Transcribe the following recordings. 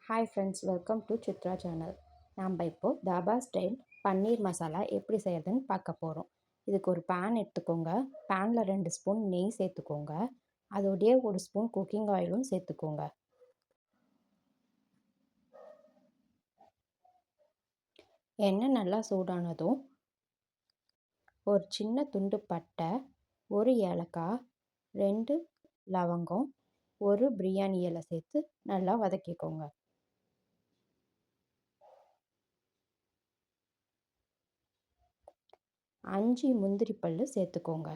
Hi friends, welcome to Chitra channel. நம்ம இப்போது dhaba style paneer masala எப்படி செய்யறதுன்னு பார்க்க போகிறோம். இதுக்கு ஒரு பேன் எடுத்துக்கோங்க. பேனில் 2 ஸ்பூன் நெய் சேர்த்துக்கோங்க. அதோடைய 1 ஸ்பூன் குக்கிங் ஆயிலும் சேர்த்துக்கோங்க. எண்ணெய் நல்லா சூடானதும் ஒரு சின்ன துண்டு பட்டை, 1 ஏலக்காய், 2 லவங்கம், 1 பிரியாணி இலை சேர்த்து நல்லா வதக்கிக்கோங்க. 5 முந்திரி பல்லு சேர்த்துக்கோங்க.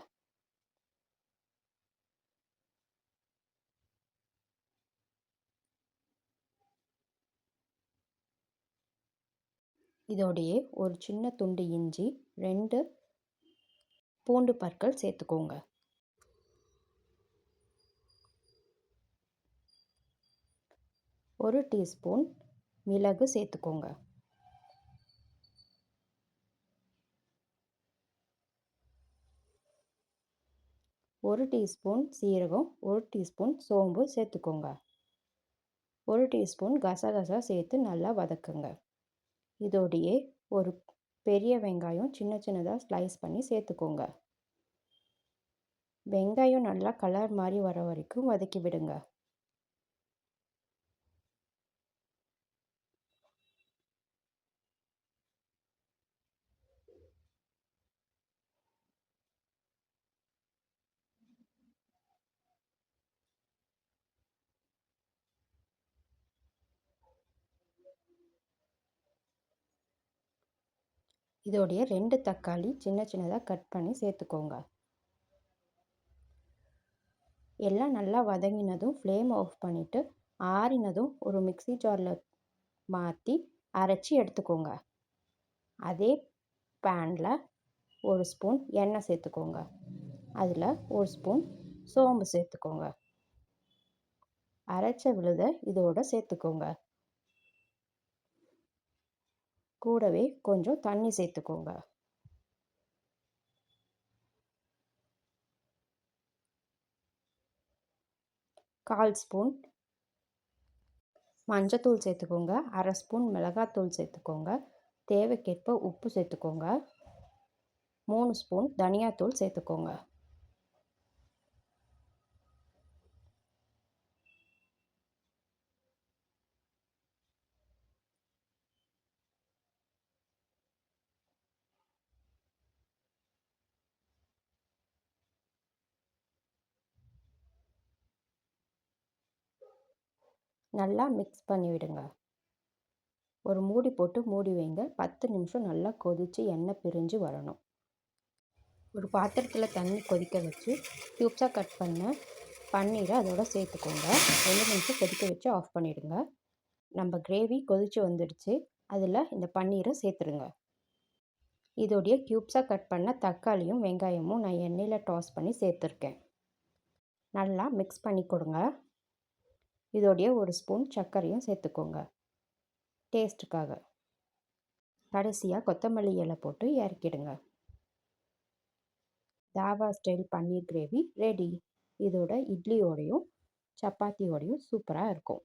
இதோடையே ஒரு சின்ன துண்டு இஞ்சி, 2 பூண்டு பற்கள் சேர்த்துக்கோங்க. ஒரு டீஸ்பூன் மிளகு சேர்த்துக்கோங்க. ஒரு டீஸ்பூன் சீரகம், 1 டீஸ்பூன் சோம்பு சேர்த்துக்கோங்க. 1 டீஸ்பூன் கசகசா சேர்த்து நல்லா வதக்குங்க. இதோடையே ஒரு பெரிய வெங்காயம் சின்ன சின்னதாக ஸ்லைஸ் பண்ணி சேர்த்துக்கோங்க. வெங்காயம் நல்லா கலர் மாதிரி வர வரைக்கும் வதக்கி விடுங்க. இதோடைய 2 தக்காளி சின்ன சின்னதாக கட் பண்ணி சேர்த்துக்கோங்க. எல்லாம் நல்லா வதங்கினதும் ஃப்ளேம் ஆஃப் பண்ணிவிட்டு ஆறினதும் ஒரு மிக்ஸி ஜாரில் மாற்றி அரைச்சி எடுத்துக்கோங்க. அதே பேனில் 1 ஸ்பூன் எண்ணெய் சேர்த்துக்கோங்க. அதில் 1 ஸ்பூன் சோம்பு சேர்த்துக்கோங்க. அரைச்ச விழுதை இதோட சேர்த்துக்கோங்க. கூடவே கொஞ்சம் தண்ணி சேர்த்துக்கோங்க. கால் ஸ்பூன் மஞ்சத்தூள் சேர்த்துக்கோங்க. அரை ஸ்பூன் மிளகாத்தூள் சேர்த்துக்கோங்க. தேவைக்கேற்ப உப்பு சேர்த்துக்கோங்க. 3 ஸ்பூன் தனியாத்தூள் சேர்த்துக்கோங்க. நல்லா மிக்ஸ் பண்ணி விடுங்க. ஒரு மூடி போட்டு மூடி வைங்க. 10 நிமிஷம் நல்லா கொதித்து எண்ணெய் பிரிஞ்சு வரணும். ஒரு பாத்திரத்தில் தண்ணி கொதிக்க வச்சு க்யூப்ஸாக கட் பண்ண பன்னீரை அதோட சேர்த்துக்கோங்க. 2 நிமிஷம் கொதிக்க வச்சு ஆஃப் பண்ணிவிடுங்க. நம்ம கிரேவி கொதித்து வந்துடுச்சு. அதில் இந்த பன்னீரை சேர்த்துடுங்க. இதோடைய க்யூப்ஸாக கட் பண்ண தக்காளியும் வெங்காயமும் நான் எண்ணெயில் டாஸ் பண்ணி சேர்த்துருக்கேன். நல்லா மிக்ஸ் பண்ணி கொடுங்க. இதோடைய 1 ஸ்பூன் சர்க்கரையும் சேர்த்துக்கோங்க டேஸ்ட்டுக்காக. கடைசியாக கொத்தமல்லி இலை போட்டு இறக்கிடுங்க. தாபா ஸ்டைல் பன்னீர் கிரேவி ரெடி. இதோட இட்லியோடையும் சப்பாத்தியோடையும் சூப்பராக இருக்கும்.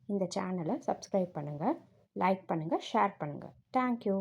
இந்த சேனலை சப்ஸ்கிரைப் பண்ணுங்கள், லைக் பண்ணுங்கள், ஷேர் பண்ணுங்கள். தேங்க்யூ.